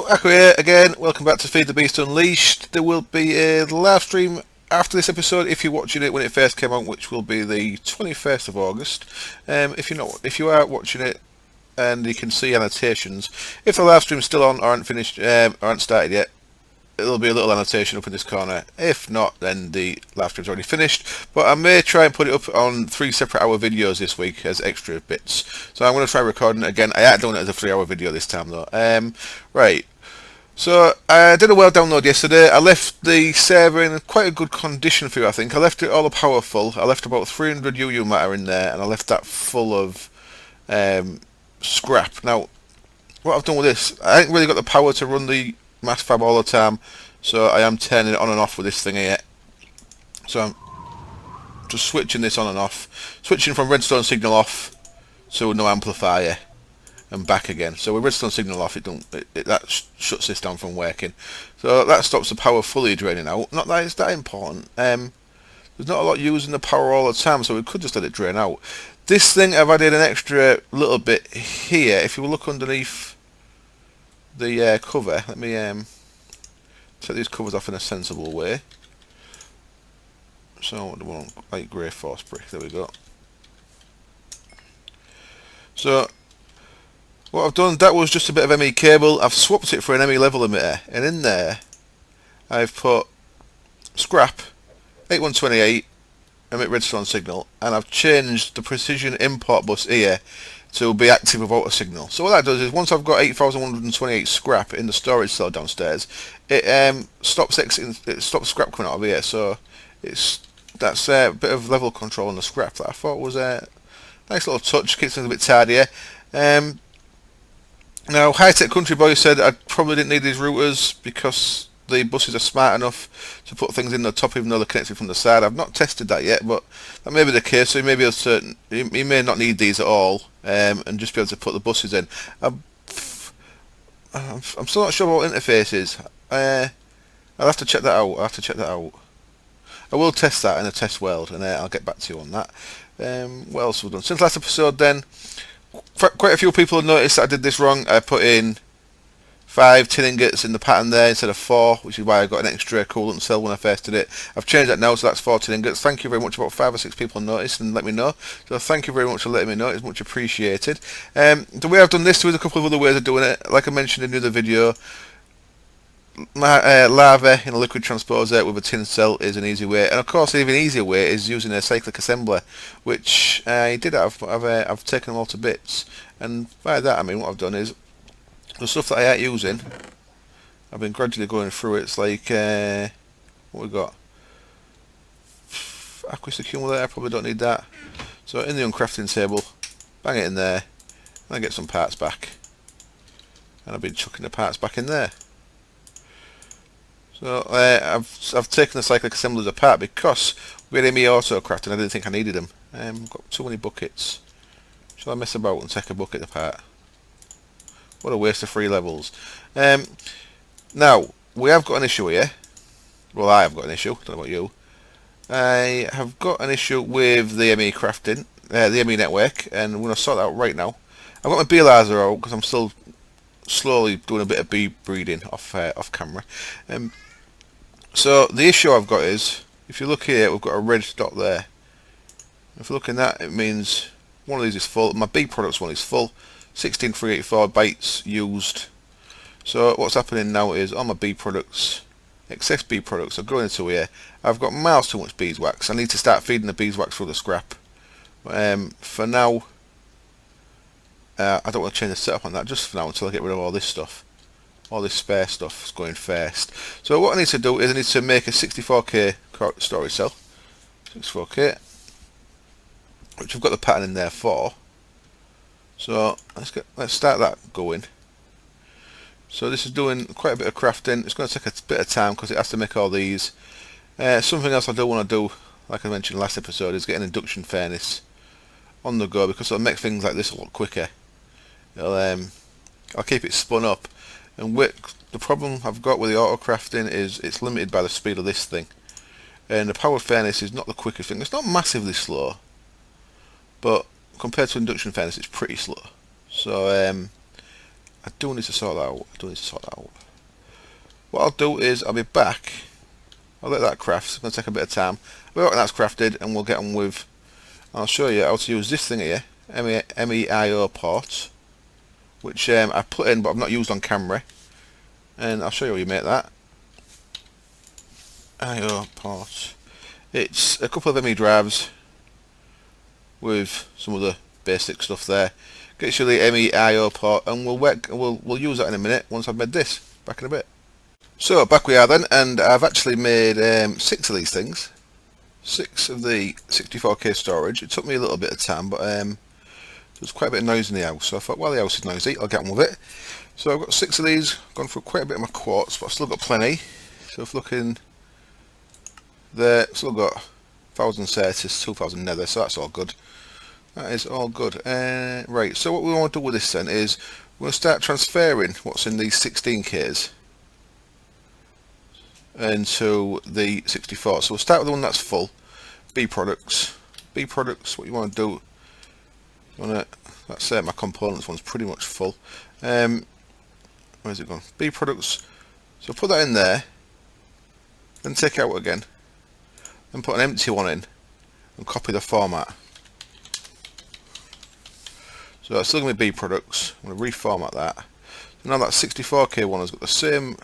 Hello, Akku here again. Welcome back to FTB Unleashed. There will be a live stream after this episode if you're watching it when it first came out, which will be the 21st of August. If you are watching it and you can see annotations, if the live stream's still on or aren't finished, aren't started yet, there'll be a little annotation up in this corner. If not, then the live stream's already finished. But I may try and put it up on 3 separate hour videos this week as extra bits. So I'm going to try recording it again. I ain't doing it as a 3-hour video this time though. Right. So I did a well download yesterday. I left the server in quite a good condition for you, I think. I left it all powerful. I left about 300 UU matter in there, and I left that full of scrap. Now, what I've done with this, I ain't really got the power to run the mass fab all the time, so I am turning it on and off with this thing here. So I'm just switching this on and off, switching from redstone signal off to no amplifier and back again. So with redstone signal off, that shuts this down from working. So that stops the power fully draining out. Not that it's that important. There's not a lot using the power all the time, so we could just let it drain out. This thing, I've added an extra little bit here. If you look underneath the cover, let me take these covers off in a sensible way. So the one light grey force brick, there we go. So what I've done, that was just a bit of ME cable. I've swapped it for an ME level emitter, and in there I've put scrap 8128 emit redstone signal, and I've changed the precision import bus here to be active without a signal. So what that does is, once I've got 8128 scrap in the storage cell downstairs, it stops scrap coming out of here. So that's a bit of level control on the scrap that I thought was a nice little touch. Keeps things a bit tidier. Now, High Tech Country Boy said I probably didn't need these routers because the buses are smart enough to put things in the top even though they're connected from the side. I've not tested that yet, but that may be the case. So you may not need these at all, and just be able to put the buses in. I'm still not sure about interfaces. I'll have to check that out. I will test that in a test world, and I'll get back to you on that. What else have we done since last episode then? Quite a few people have noticed that I did this wrong. I put in 5 tin ingots in the pattern there instead of 4, which is why I got an extra coolant cell when I first did it. I've changed that now, so that's 4 tin ingots. Thank you very much. About 5 or 6 people noticed and let me know. So thank you very much for letting me know. It's much appreciated. The way I've done this, there's a couple of other ways of doing it. Like I mentioned in the other video, lava in a liquid transposer with a tin cell is an easy way, and of course an even easier way is using a cyclic assembler, which I did have. I've taken them all to bits, and by that I mean what I've done is the stuff that I ain't using, I've been gradually going through it. It's like what we got, aqueous accumulator, I probably don't need that. So in the uncrafting table, bang it in there, and I get some parts back, and I've been chucking the parts back in there. So I've taken the cyclic assemblers apart because we had ME auto crafting. I didn't think I needed them. I've got too many buckets. Shall I mess about and take a bucket apart? What a waste of 3 levels. Now we have got an issue here. Well, I have got an issue. I don't know about you. I have got an issue with the ME crafting, the ME network, and I'm going to sort that out right now. I've got my bee laser out because I'm still slowly doing a bit of bee breeding off camera. So the issue I've got is, if you look here, we've got a red dot there. If you look in that, it means one of these is full. My bee products one is full. 16384 bytes used. So what's happening now is all my bee products, excess bee products, are going into here. I've got miles too much beeswax. I need to start feeding the beeswax through the scrap. For now, I don't want to change the setup on that just for now until I get rid of all this stuff. All this spare stuff is going first. So what I need to do is I need to make a 64k storage cell. 64k, which I've got the pattern in there for. So let's start that going. So this is doing quite a bit of crafting. It's going to take a bit of time because it has to make all these. Something else I do want to do, like I mentioned last episode, is get an induction furnace on the go because it'll make things like this a lot quicker. I'll keep it spun up, and the problem I've got with the auto crafting is it's limited by the speed of this thing, and the powered furnace is not the quickest thing. It's not massively slow, but compared to induction furnace, it's pretty slow. So I do need to sort that out. What I'll do is I'll be back. I'll let that craft. It's going to take a bit of time. I'll that's crafted, and we'll get on with. I'll show you how to use this thing here, MEIO port, which I put in but I've not used on camera, and I'll show you how you make that. IO port. It's a couple of ME drives with some of the basic stuff there. Get you the MEIO port, and we'll use that in a minute once I've made this. Back in a bit. So back we are then, and I've actually made 6 of these things. 6 of the 64K storage. It took me a little bit of time, but there was quite a bit of noise in the house, so I thought, well, the house is noisy, I'll get on with it. So I've got 6 of these, gone through quite a bit of my quartz, but I've still got plenty. So if looking there, still got 1000 Certus, 2000 Nether, so that's all good. That is all good. Right, so what we want to do with this then is we're going to start transferring what's in these 16Ks into the 64. So we'll start with the one that's full. B products. B products, what you want to do, that's my components one's pretty much full. Where's it gone? B products. So put that in there, then take it out again, then put an empty one in, and copy the format. So that's still going to be B products. I'm going to reformat that. So now that 64K one has got the same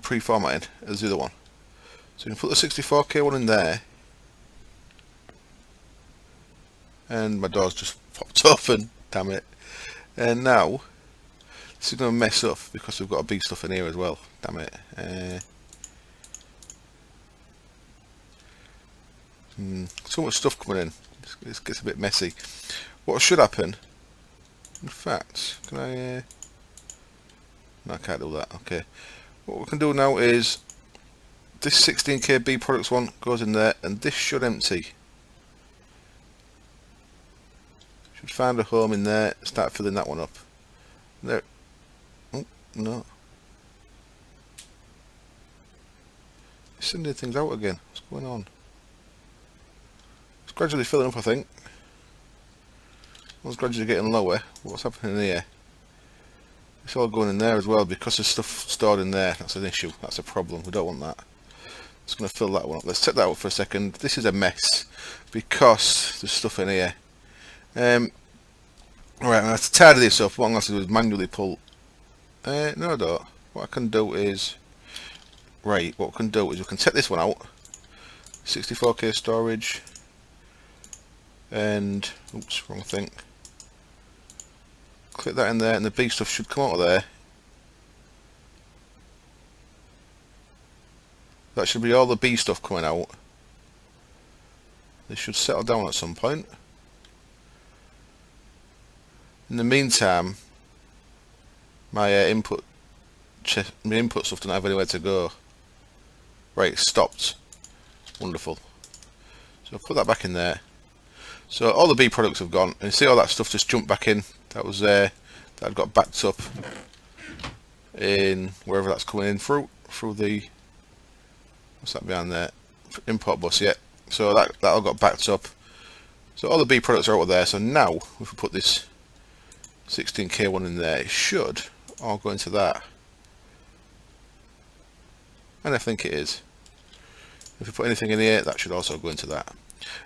pre-formatting as the other one. So you can put the 64K one in there, and my door's just popped open, damn it. And now this is going to mess up because we've got a B stuff in here as well, damn it. So much stuff coming in, this gets a bit messy. What should happen, in fact, can I no, I can't do that. Okay, what we can do now is this 16K B products one goes in there, and this should empty. Should find a home in there, start filling that one up. There. Oh no, it's sending things out again. What's going on? It's gradually filling up, I think. It's gradually getting lower. What's happening here? It's all going in there as well because there's stuff stored in there. That's an issue. That's a problem. We don't want that. It's going to fill that one up. Let's take that out for a second. This is a mess because there's stuff in here. Alright, I'm going to have to tidy this up. What I'm going to do is manually pull. No, I don't. What I can do is. Right, what we can do is we can take this one out. 64K storage. And. Oops, wrong thing. Click that in there, and the B stuff should come out of there. That should be all the B stuff coming out. This should settle down at some point. In the meantime, my input stuff doesn't have anywhere to go. Right, it's stopped. Wonderful. So I'll put that back in there. So all the B products have gone, and you see all that stuff just jumped back in. That was that got backed up in wherever that's coming in through the, what's that behind there? Import bus, yeah. So that all got backed up. So all the B products are out of there. So now if we put this 16K one in there, it should all go into that. And I think it is. If we put anything in here, that should also go into that.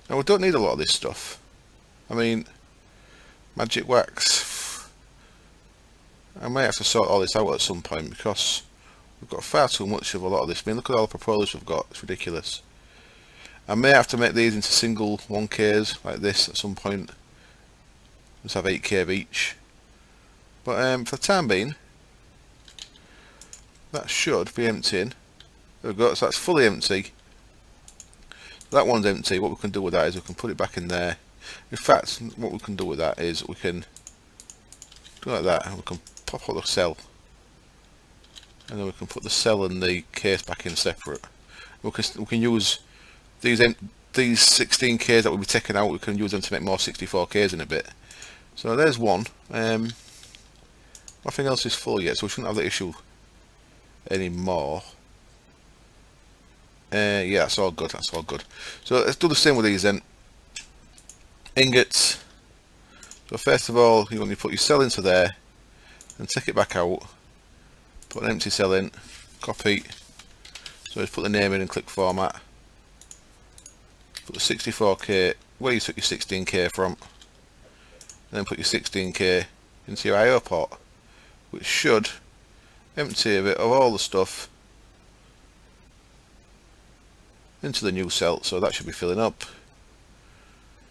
Now we don't need a lot of this stuff. I mean, magic wax. I might have to sort all this out at some point because we've got far too much of a lot of this. I mean, look at all the propellers we've got. It's ridiculous. I may have to make these into single 1Ks like this at some point. Let's have 8K of each. But for the time being, that should be emptying. There we go. So that's fully empty. That one's empty. What we can do with that is we can put it back in there. In fact, what we can do with that is we can do like that, and we can pop out the cell, and then we can put the cell and the case back in separate. We can use these 16Ks that we'll be taking out. We can use them to make more 64Ks in a bit. So there's one. Nothing else is full yet, so we shouldn't have that issue anymore. Yeah, that's all good. That's all good. So let's do the same with these then. Ingots. So first of all, you want to put your cell into there, and take it back out, put an empty cell in, copy, so just put the name in and click format, put the 64K where you took your 16K from, and then put your 16K into your I/O port, which should empty a bit of all the stuff into the new cell, so that should be filling up.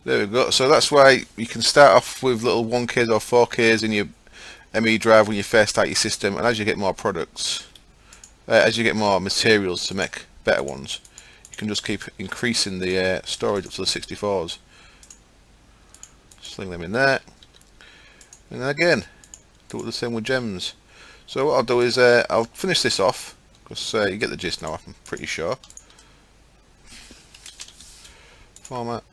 There we go. So that's why you can start off with little 1Ks or 4Ks in your ME drive when you first start your system, and as you get more products, as you get more materials to make better ones, you can just keep increasing the storage up to the 64s. Sling them in there, and again do it the same with gems. So what I'll do is I'll finish this off, because you get the gist now, I'm pretty sure. Format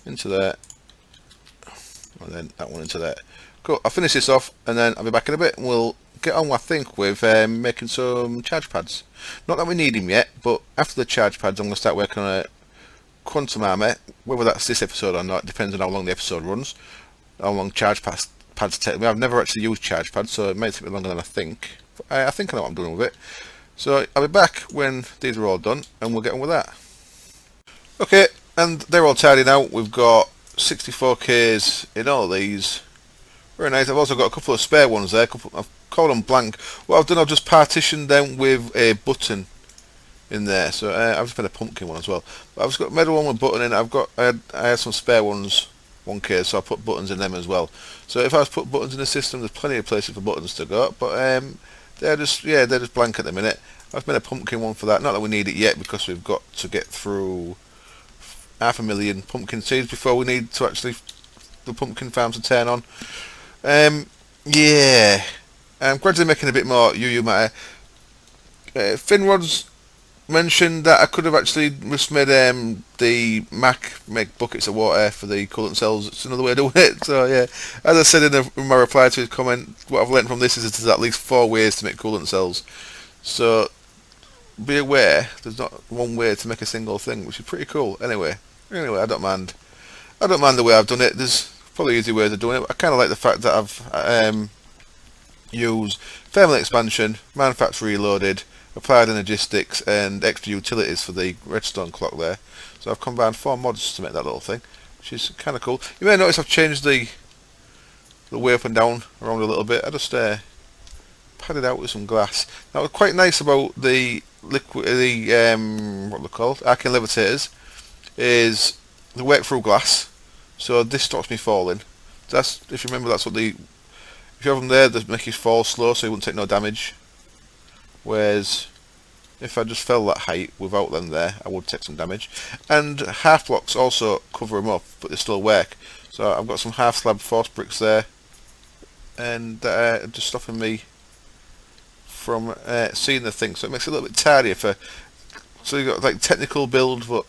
into there, and then that one into there. Cool, I'll finish this off and then I'll be back in a bit and we'll get on, I think, with making some charge pads. Not that we need them yet, but after the charge pads I'm going to start working on a quantum armor. Whether that's this episode or not depends on how long the episode runs, how long charge pads take me. I've never actually used charge pads, so it may take me longer than I think. But I think I know what I'm doing with it. So I'll be back when these are all done and we'll get on with that. Okay, and they're all tidy now. We've got 64Ks in all these. Very nice. I've also got a couple of spare ones there. I've called them blank. What I've done, I've just partitioned them with a button in there. So I've just made a pumpkin one as well. But I've just got made one with a button in. I had some spare ones, 1K, so I put buttons in them as well. So if I was to put buttons in the system, there's plenty of places for buttons to go. But they're just blank at the minute. I've made a pumpkin one for that. Not that we need it yet, because we've got to get through 500,000 pumpkin seeds before we need to actually the pumpkin farm to turn on. Yeah, I'm gradually making a bit more UU matter. Finrod's mentioned that I could have actually just made the Mac make buckets of water for the coolant cells. It's another way of doing it. So yeah, as I said in my reply to his comment, what I've learned from this is there's at least 4 ways to make coolant cells. So be aware, there's not one way to make a single thing, which is pretty cool. Anyway, I don't mind. I don't mind the way I've done it. There's probably easy ways of doing it. I kind of like the fact that I've used thermal expansion, manufacture reloaded, applied energistics, and extra utilities for the redstone clock there. So I've combined 4 mods to make that little thing, which is kind of cool. You may notice I've changed the way up and down around a little bit. I just padded out with some glass. Now, what's quite nice about the what they're called, arcane levitators, is they work through glass, so this stops me falling. That's, if you remember, that's what if you have them there, they make you fall slow, so you won't take no damage. Whereas if I just fell that height without them there, I would take some damage. And half blocks also cover them up, but they still work. So I've got some half slab force bricks there, and just stopping me from seeing the thing, so it makes it a little bit tardier for. So you've got like technical build, but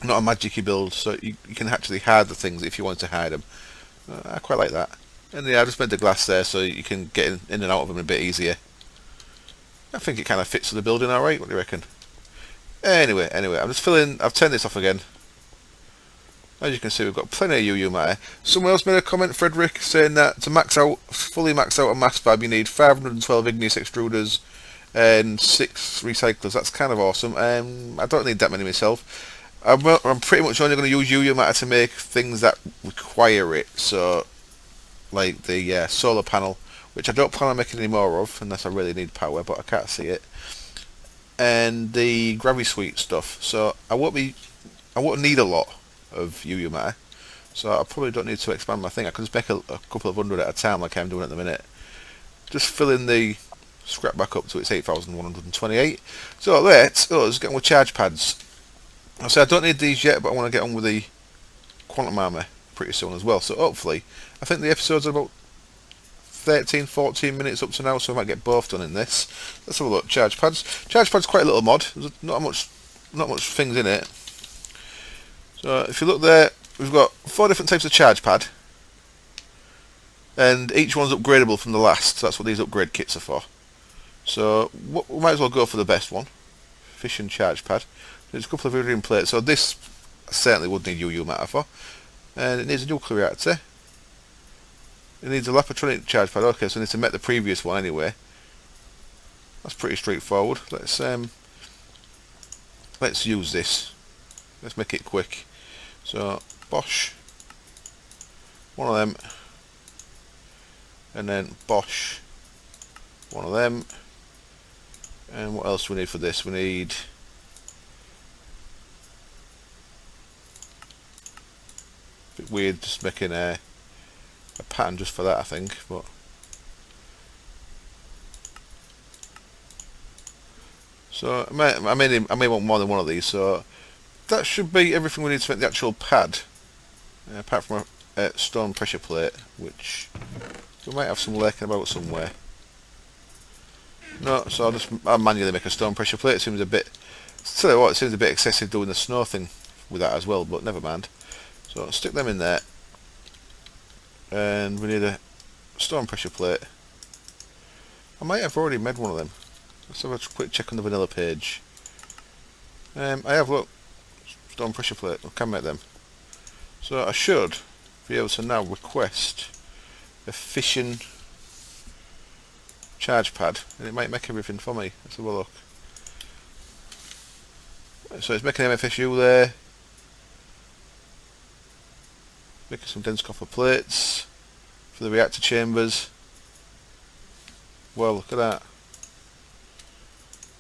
not a magicy build, so you can actually hide the things if you want to hide them. I quite like that. And yeah, I just made the glass there so you can get in and out of them a bit easier. I think it kind of fits with the building alright. What do you reckon? Anyway, I'm just filling. I've turned this off again. As you can see, we've got plenty of UU matter. Someone else made a comment, Frederick, saying that to fully max out a mass fab, you need 512 igneous extruders and 6 recyclers. That's kind of awesome. I don't need that many myself. I'm pretty much only going to use UU matter to make things that require it. So, like the solar panel, which I don't plan on making any more of unless I really need power, but I can't see it. And the gravity suite stuff. So I won't need a lot of UU matter, so I probably don't need to expand my thing. I can just make a couple of hundred at a time like I'm doing at the minute. Just filling the scrap back up to its 8,128. So let's get on with charge pads. So I don't need these yet, but I want to get on with the quantum armor pretty soon as well. So hopefully, I think the episodes are about 13-14 minutes up to now, so I might get both done in this. Let's have a look. Charge pads. Charge pads quite a little mod. There's not much things in it. So if you look there, we've got 4 different types of charge pad, and each one's upgradable from the last. So that's what these upgrade kits are for. So we might as well go for the best one, fission charge pad. There's a couple of iridium plates. So this I certainly would need UU matter for. And it needs a nuclear reactor. It needs a lapatronic charge pad. Okay, so it needs to make the previous one anyway. That's pretty straightforward. Let's use this. Let's make it quick. So Bosch, one of them, and then Bosch, one of them. And what else do we need for this? We need a bit weird just making a pattern just for that, I think, but so I may want more than one of these. So that should be everything we need to make the actual pad, apart from a stone pressure plate, which we might have some lurking about somewhere. No, so I'll manually make a stone pressure plate. It seems a bit, tell you what, it seems a bit excessive doing the snow thing with that as well, but never mind. So I'll stick them in there, and we need a stone pressure plate. I might have already made one of them. Let's have a quick check on the vanilla page. I have, look, stone pressure plate. I can make them. So I should be able to now request a fission charge pad, and it might make everything for me. Let's have a look. So it's making MFSU there, making some dense copper plates for the reactor chambers. Well, look at that.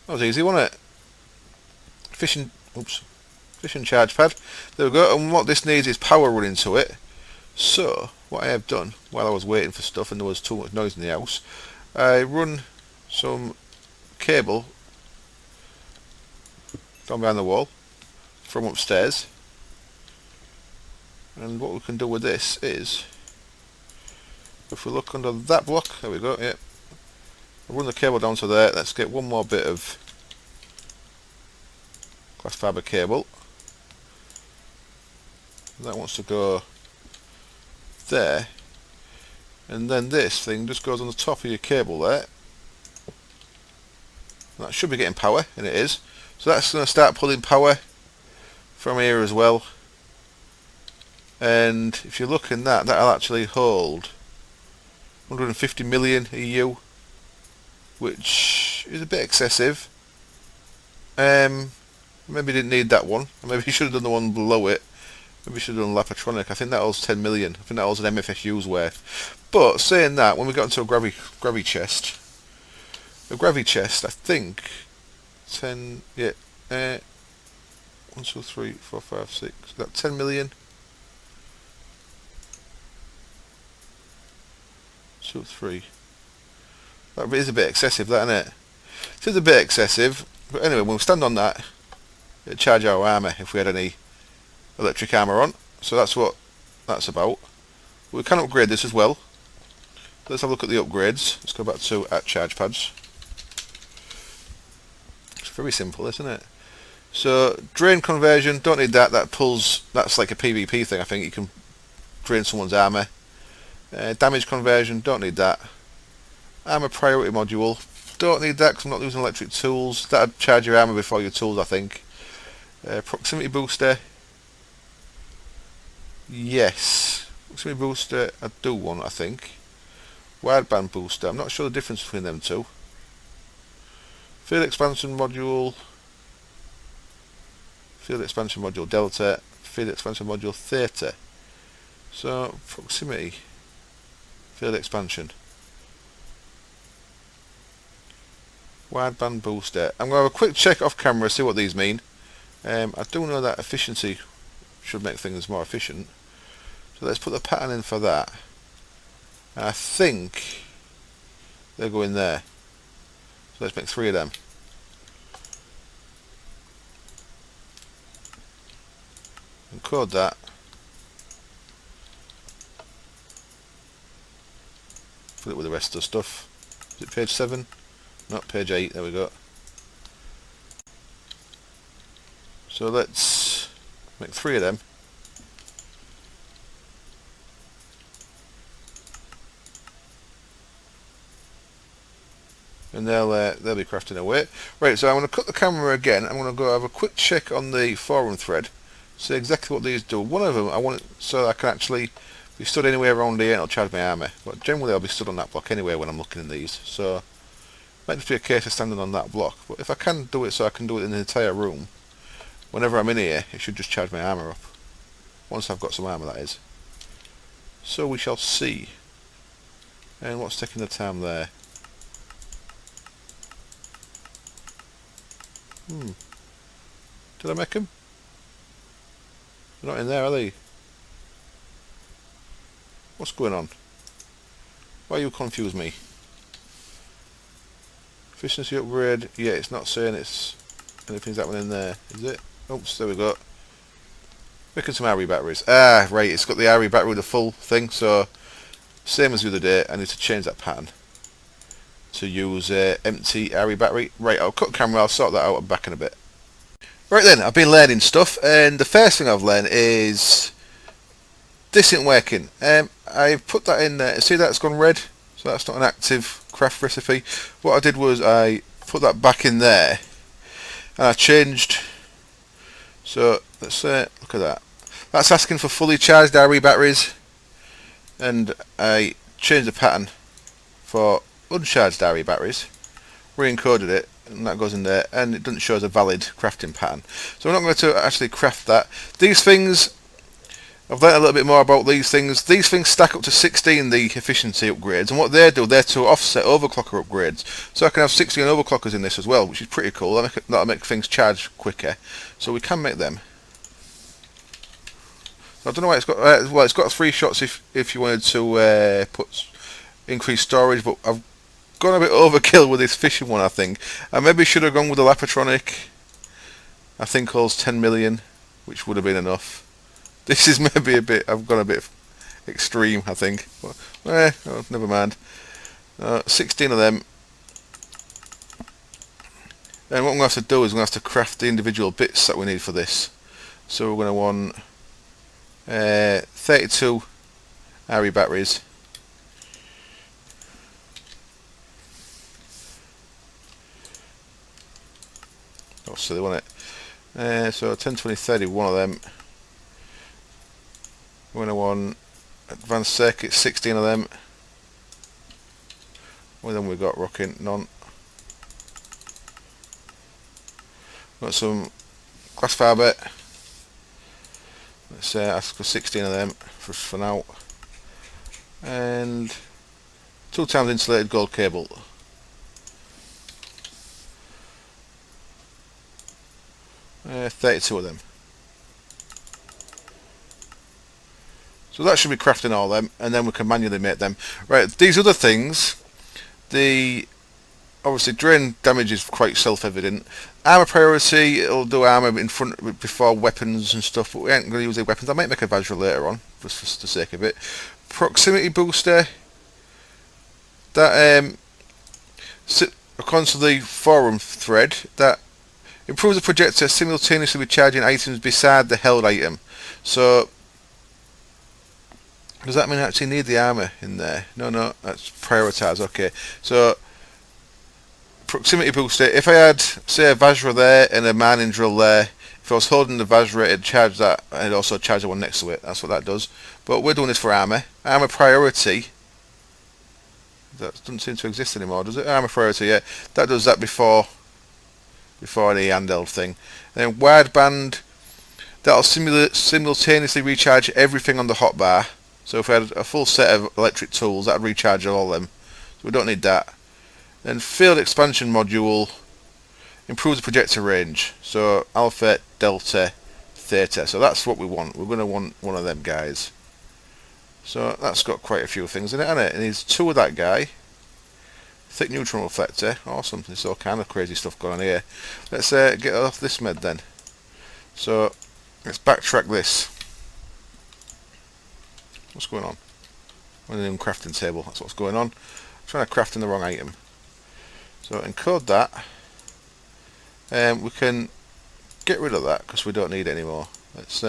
That was easy, wasn't it? Fission charge pad. There we go. And what this needs is power running to it. So what I have done while I was waiting for stuff and there was too much noise in the house, I run some cable down behind the wall from upstairs, and what we can do with this is, if we look under that block, there we go, yeah, I'll run the cable down to there. Let's get one more bit of glass fibre cable. That wants to go there, and then this thing just goes on the top of your cable there. That should be getting power, and it is. So that's going to start pulling power from here as well. And if you look in that, that'll actually hold 150 million EU, which is a bit excessive. Maybe didn't need that one. Maybe you should have done the one below it. Maybe you should have done Lapatronic. I think that holds 10 million. I think that holds an MFSU's worth. But saying that, when we got into a gravity chest, I think 10, yeah, 1, 2, 3, 4, 5, 6, that 10 million. 2, 3. That is a bit excessive, that, isn't it? It is a bit excessive, but anyway, when we stand on that, it'd charge our armour if we had any electric armour on. So that's what that's about. We can upgrade this as well. Let's have a look at the upgrades. Let's go back to charge pads. It's very simple, isn't it? So drain conversion, don't need that. That pulls. That's like a PvP thing. I think you can drain someone's armour. Damage conversion, don't need that. Armour priority module, don't need that because I'm not using electric tools. That'd charge your armour before your tools, I think. Proximity booster, yes. Proximity booster, I do want, I think. Wideband booster, I'm not sure the difference between them two. Field expansion module, delta, field expansion module theta. So proximity, field expansion, wideband booster. I'm going to have a quick check off camera, see what these mean. I do know that efficiency should make things more efficient. So let's put the pattern in for that. And I think they're going there. So let's make 3 of them. Encode that. Put it with the rest of the stuff. Is it page 7? Not page 8, there we go. So let's make 3 of them. And they'll be crafting away. Right, so I'm going to cut the camera again. I'm going to go have a quick check on the forum thread, So exactly what these do. One of them I want it so I can actually be stood anywhere around here and it'll charge my army. But generally I'll be stood on that block anyway when I'm looking in these. So it might just be a case of standing on that block. But if I can do it so I can do it in the entire room, whenever I'm in here, it should just charge my armour up. Once I've got some armour, that is. So we shall see. And what's taking the time there? Did I make them? They're not in there, are they? What's going on? Why you confuse me? Efficiency upgrade. Yeah, it's not saying it's anything's happening in there, is it? Oops, there we go. Making some RE batteries. Ah, right, it's got the RE battery with the full thing, so same as the other day, I need to change that pattern to use empty RE battery. Right, I'll cut camera, I'll sort that out, I'm back in a bit. Right then, I've been learning stuff, and the first thing I've learned is this isn't working. I put that in there, see that's gone red? So that's not an active craft recipe. What I did was I put that back in there, and I changed. So let's look at that. That's asking for fully charged RE batteries, and I changed the pattern for uncharged RE batteries, re-encoded it, and that goes in there, and it doesn't show as a valid crafting pattern. So we're not going to actually craft that. These things, I've learned a little bit more about these things. These things stack up to 16, the efficiency upgrades, and what they do, they're to offset overclocker upgrades. So I can have 16 overclockers in this as well, which is pretty cool. That'll make things charge quicker. So we can make them. I don't know why it's got. Well, it's got 3 shots if you wanted to put increased storage, but I've gone a bit overkill with this fishing one. I think I maybe should have gone with the Lapatronic. I think holds 10 million, which would have been enough. This is maybe a bit. I've gone a bit extreme, I think. But, oh, never mind. 16 of them. And what I'm going to have to do is I'm going to have to craft the individual bits that we need for this. So we're going to want 32 RE batteries. Oh, silly, wasn't it? So 10, 20, 30, one of them. We're going to want advanced circuits, 16 of them. Well, then we've got rocking, none. Got some glass fibre. Let's ask for 16 of them for now. And 2 times insulated gold cable. 32 of them. So that should be crafting all them, and then we can manually make them. Right, these other things, the obviously drain damage is quite self-evident. Armour priority, it'll do armour in front before weapons and stuff, but we ain't going to use the weapons. I might make a Vajra later on, just for the sake of it. Proximity booster, that according to the forum thread, that improves the projector simultaneously with charging items beside the held item. So does that mean I actually need the armour in there? No, that's prioritise. Okay, so proximity booster, if I had, say, a Vajra there and a mining drill there, if I was holding the Vajra, it'd charge that, and it'd also charge the one next to it. That's what that does. But we're doing this for armour. Armour priority, that doesn't seem to exist anymore, does it? Armour priority, yeah. That does that before the handheld thing. And then wideband, that'll simultaneously recharge everything on the hotbar. So if we had a full set of electric tools, that'd recharge all of them. So we don't need that. Then field expansion module improves the projector range. So alpha, delta, theta. So that's what we want. We're going to want one of them guys. So that's got quite a few things in it, hasn't it? It needs 2 of that guy. Thick neutron reflector. Awesome. There's all kind of crazy stuff going on here. Let's get off this med then. So let's backtrack this. What's going on? I'm in the crafting table. That's what's going on. I'm trying to craft in the wrong item. So encode that. We can get rid of that because we don't need it anymore. Let's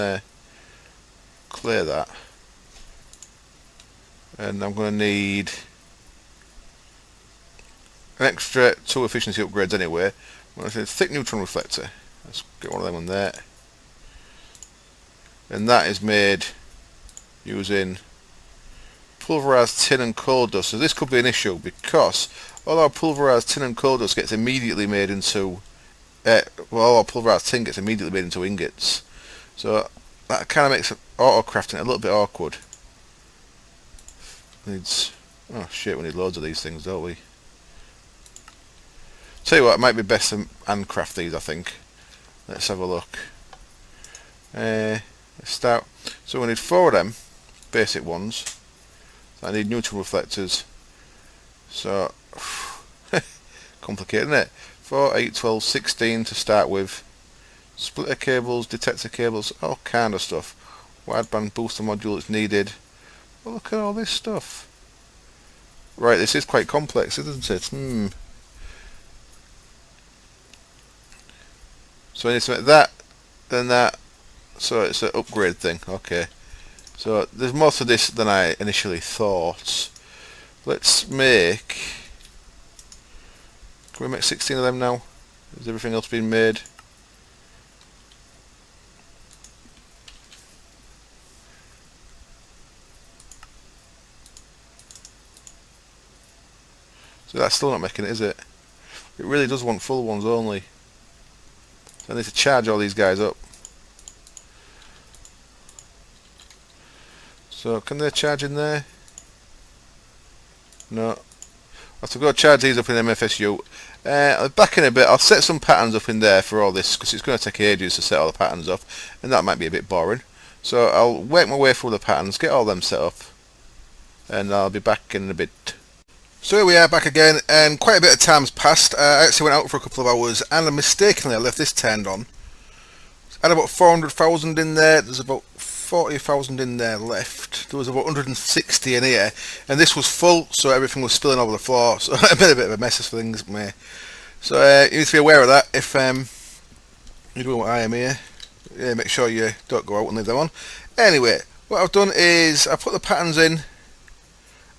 clear that. And I'm going to need an extra 2 efficiency upgrades anyway. I'm going to say thick neutron reflector. Let's get one of them on there. and that is made using pulverized tin and coal dust. So this could be an issue because all our pulverized tin and coal dust gets immediately made into all our pulverized tin gets immediately made into ingots. So that kind of makes auto crafting a little bit awkward. Needs, oh shit, we need loads of these things, don't we? Tell you what, it might be best to handcraft these, I think. Let's have a look. Let's start. So we need 4 of them, basic ones. So I need neutral reflectors. So, complicated, isn't it? 4, 8, 12, 16 to start with. Splitter cables, detector cables, all kind of stuff. Wideband booster module is needed. Well, look at all this stuff. Right, this is quite complex, isn't it? So I need to make that, then that. So it's an upgrade thing. Okay. So there's more to this than I initially thought. Let's make... Can we make 16 of them now? Has everything else been made? So that's still not making it, is it? It really does want full ones only. So I need to charge all these guys up. So can they charge in there? No. I have to go charge these up in MFSU. Back in a bit, I'll set some patterns up in there for all this because it's going to take ages to set all the patterns up, and that might be a bit boring. So I'll work my way through the patterns, get all them set up, and I'll be back in a bit. So here we are back again, and quite a bit of time's passed. I actually went out for a couple of hours, and I mistakenly left this turned on. I had about 400,000 in there. There's about 40,000 in there left. There was about 160 in here, and this was full, so everything was spilling over the floor. So I made a bit of a mess of things. So you need to be aware of that if you're doing what I am here. Yeah, make sure you don't go out and leave them on. Anyway, what I've done is I put the patterns in,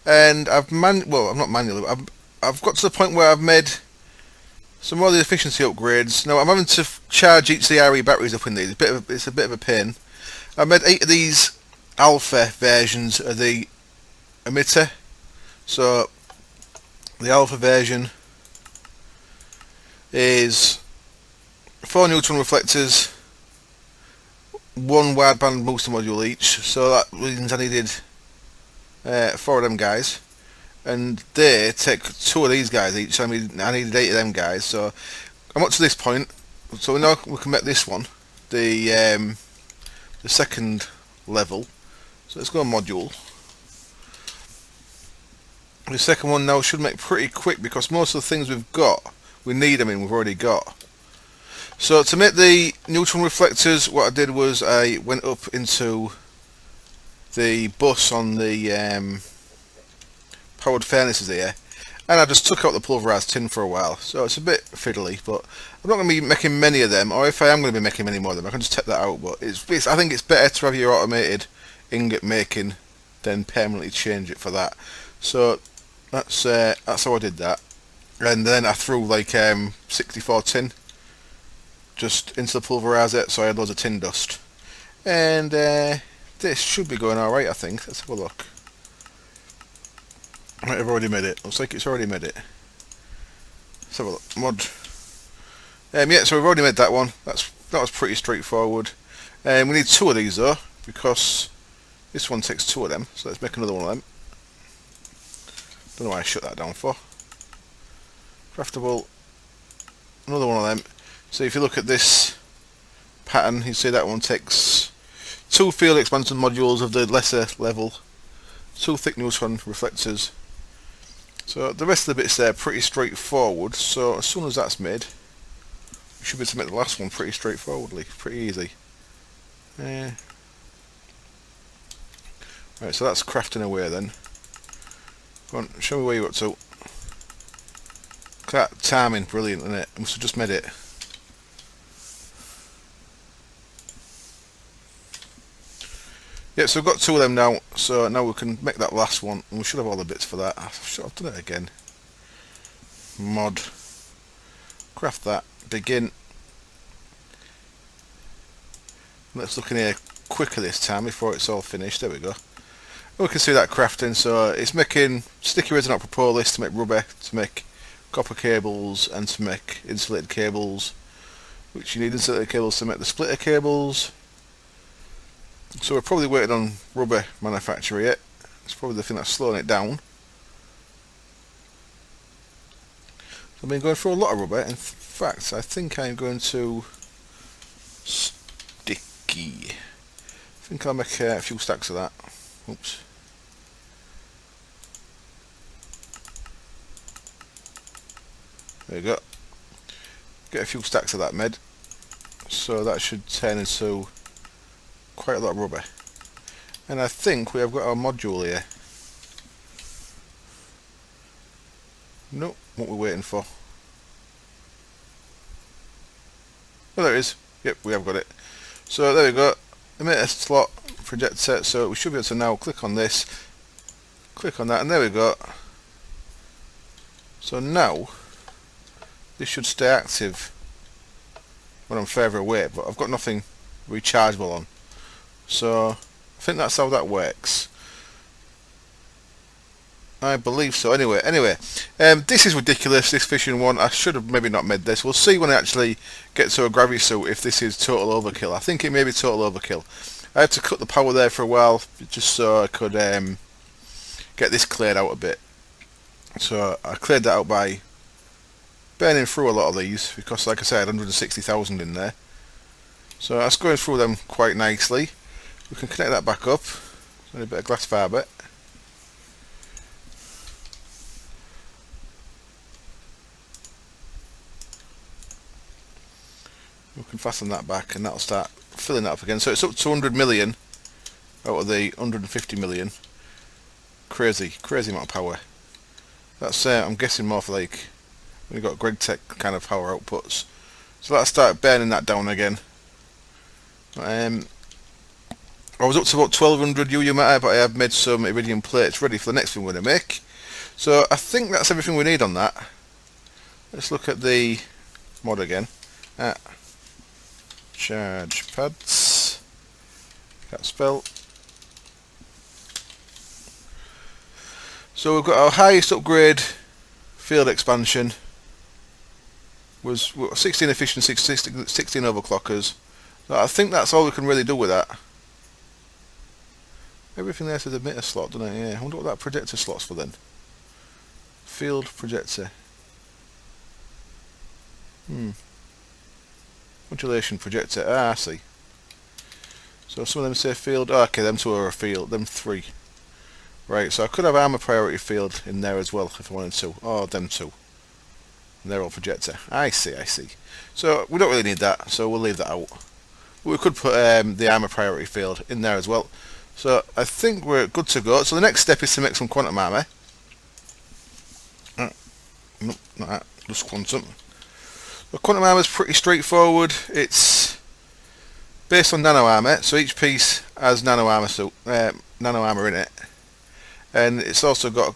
and I've I'm not manually. I've got to the point where I've made some more of the efficiency upgrades. Now I'm having to charge each of the RE batteries up in these. It's a bit of a pain. I made 8 of these alpha versions of the emitter. So the alpha version is 4 neutron reflectors, 1 wideband booster module each. So that means I needed 4 of them guys, and they take 2 of these guys each. So I needed 8 of them guys. So I'm up to this point. So we know we can make this one the second level. So let's go module. The second one now should make pretty quick because most of the things we need them in, we've already got. So to make the neutron reflectors, what I did was I went up into the bus on the powered furnaces here, and I just took out the pulverized tin for a while. So it's a bit fiddly, but I'm not going to be making many of them, or if I am going to be making many more of them, I can just take that out. But I think it's better to have your automated ingot making than permanently change it for that. So that's how I did that, and then I threw like 64 tin just into the pulverizer, so I had loads of tin dust, and this should be going alright, I think. Let's have a look. Right, I've already made it. Looks like it's already made it. Let's have a look. Mod. Yeah, so we've already made that one. That was pretty straightforward. We need 2 of these though, because this one takes 2 of them. So let's make another one of them. Don't know why I shut that down for. Craftable. Another one of them. So if you look at this pattern, you see that one takes 2 field expansion modules of the lesser level, 2 thick neutron reflectors. So the rest of the bits there are pretty straightforward. So as soon as that's made, we should be able to make the last one pretty straightforwardly, pretty easy. Right, so that's crafting away then. Go on, show me where you're up to. That timing, brilliant, isn't it? I must have just made it. Yeah, so we've got 2 of them now, so now we can make that last one, and we should have all the bits for that. I should have done it again. Mod. Craft that. Begin. Let's look in here. quicker this time before it's all finished. There we go. We can see that crafting. So it's making sticky resin out of propolis to make rubber, to make copper cables, and to make insulated cables, which you need insulated cables to make the splitter cables. So we're probably waiting on rubber manufacture yet. It's probably the thing that's slowing it down. I've been going through a lot of rubber. In fact, I think I'm going to sticky. I think I'll make a few stacks of that. Oops. There you go. Get a few stacks of that made. So that should turn into quite a lot of rubber. And I think we have got our module here. Nope, what we're waiting for. Oh, there it is. Yep, we have got it. So there we go. Emitter slot projector. So we should be able to now click on this, click on that, and there we go. So now this should stay active when I'm further away, but I've got nothing rechargeable on. So I think that's how that works. I believe so. Anyway, this is ridiculous, this fishing one. I should have maybe not made this. We'll see when I actually get to a gravity suit if this is total overkill. I think it may be total overkill. I had to cut the power there for a while just so I could get this cleared out a bit. So I cleared that out by burning through a lot of these because, like I said, 160,000 in there. So that's going through them quite nicely. We can connect that back up. A bit of glass fibre. We can fasten that back and that'll start filling that up again. So it's up to 100 million out of the 150 million. Crazy amount of power. That's I'm guessing more for like when you've got Greg Tech kind of power outputs. So that'll start burning that down again. I was up to about 1200 UU matter, but I have made some iridium plates ready for the next thing we're going to make. So I think that's everything we need on that. Let's look at the mod again. Charge pads. Can't spell. So we've got our highest upgrade field expansion. Was 16 efficiency, 16 overclockers. So I think that's all we can really do with that. Everything there's an emitter slot, doesn't it? Yeah. I wonder what that projector slot's for then. Field projector. Modulation projector. I see. So some of them say field. Oh, okay, them two are a field. Them three. Right, so I could have armor priority field in there as well if I wanted to. Oh, them two. And they're all projector. I see. So we don't really need that, so we'll leave that out. We could put the armor priority field in there as well. So I think we're good to go. So the next step is to make some quantum armor. Nope, not that. Just quantum. The quantum armor is pretty straightforward. It's based on nano armor, so each piece has nano armor in it, and it's also got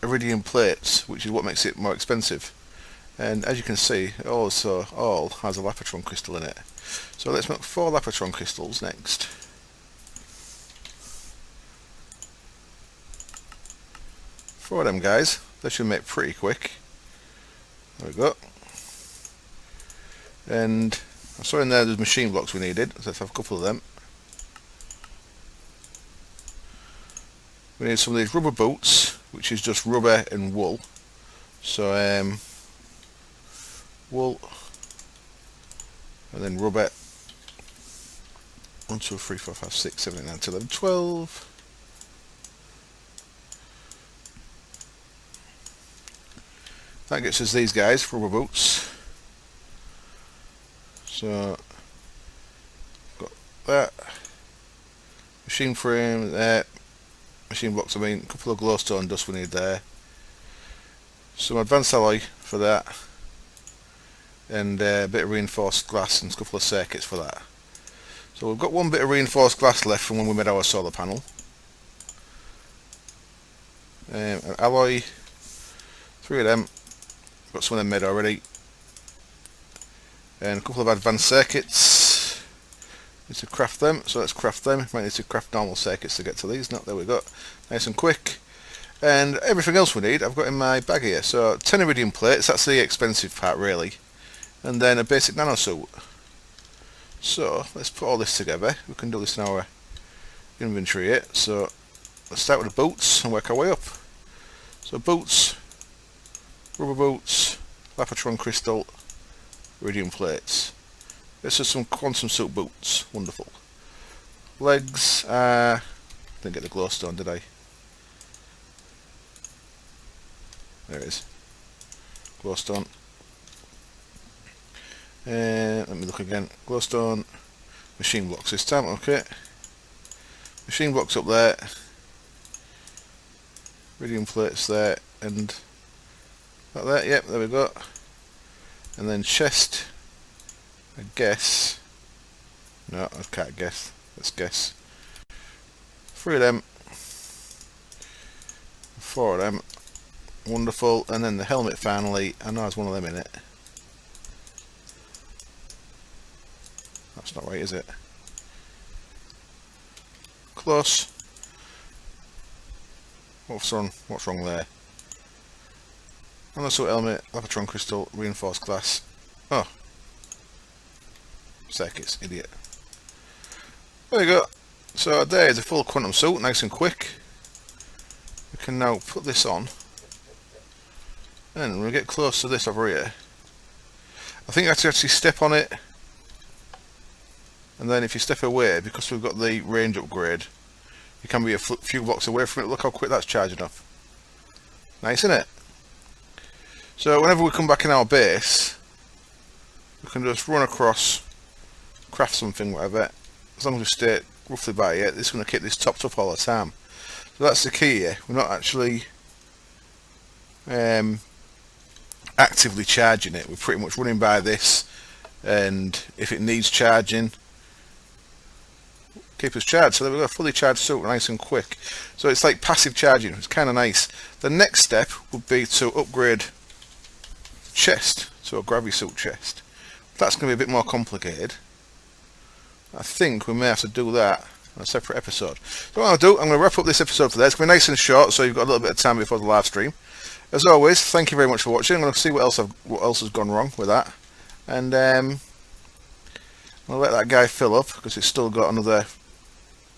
iridium plates, which is what makes it more expensive. And as you can see, it also all has a lapotron crystal in it. So let's make 4 lapotron crystals next. Four of them guys. They should make pretty quick. There we go. And I saw in there there's machine blocks we needed, so let's have a couple of them. We need some of these rubber boots, which is just rubber and wool. So wool and then rubber. 1, 2, 3, 4, 5, 6, 7, 8, 9, 10, 11, 12. That gets us these guys, rubber boots. So got that machine frame there, machine blocks. I mean, a couple of glowstone dust we need there. Some advanced alloy for that, and a bit of reinforced glass and a couple of circuits for that. So we've got one bit of reinforced glass left from when we made our solar panel. An alloy, 3 of them. Got some of them made already. And a couple of advanced circuits. Need to craft them, so let's craft them. Might need to craft normal circuits to get to these. No, there we go. Nice and quick. And everything else we need I've got in my bag here. So 10 iridium plates, that's the expensive part really. And then a basic nanosuit. So let's put all this together. We can do this in our inventory here. So let's start with the boots and work our way up. So boots, rubber boots, Lapotron crystal, iridium plates. This is some quantum suit boots. Wonderful. Legs, didn't get the glowstone, did I? There it is. Glowstone. Let me look again. Glowstone. Machine blocks this time, okay. Machine blocks up there. Iridium plates there, and that there, yep, there we go. And then chest, I guess. No, I can't guess. Let's guess. 3 of them. 4 of them. Wonderful. And then the helmet finally. I know there's one of them in it. That's not right, is it? Close. What's wrong there? Nanosuit helmet, Lapotron crystal, reinforced glass. Oh. Circuits, idiot. There we go. So there is a full quantum suit, nice and quick. We can now put this on. And when we get close to this over here, I think you have to actually step on it. And then if you step away, because we've got the range upgrade, you can be a few blocks away from it. Look how quick that's charging up. Nice, isn't it? So whenever we come back in our base, we can just run across, craft something, whatever. As long as we stay roughly by it, this is going to keep this topped up all the time. So that's the key here. We're not actually actively charging it. We're pretty much running by this, and if it needs charging, keep us charged. So there we go, fully charged suit, nice and quick. So it's like passive charging. It's kind of nice. The next step would be to upgrade chest to a gravity suit chest. That's going to be a bit more complicated. I think we may have to do that on a separate episode. So what I'll do, I'm going to wrap up this episode today. It's going to be nice and short, so you've got a little bit of time before the live stream. As always, thank you very much for watching. I'm going to see what else has gone wrong with that, and I'll let that guy fill up because it's still got another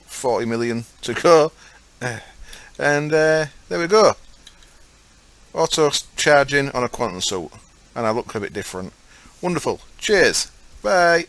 40 million to go. And there we go. Auto charging on a quantum suit, and I look a bit different. Wonderful. Cheers. Bye.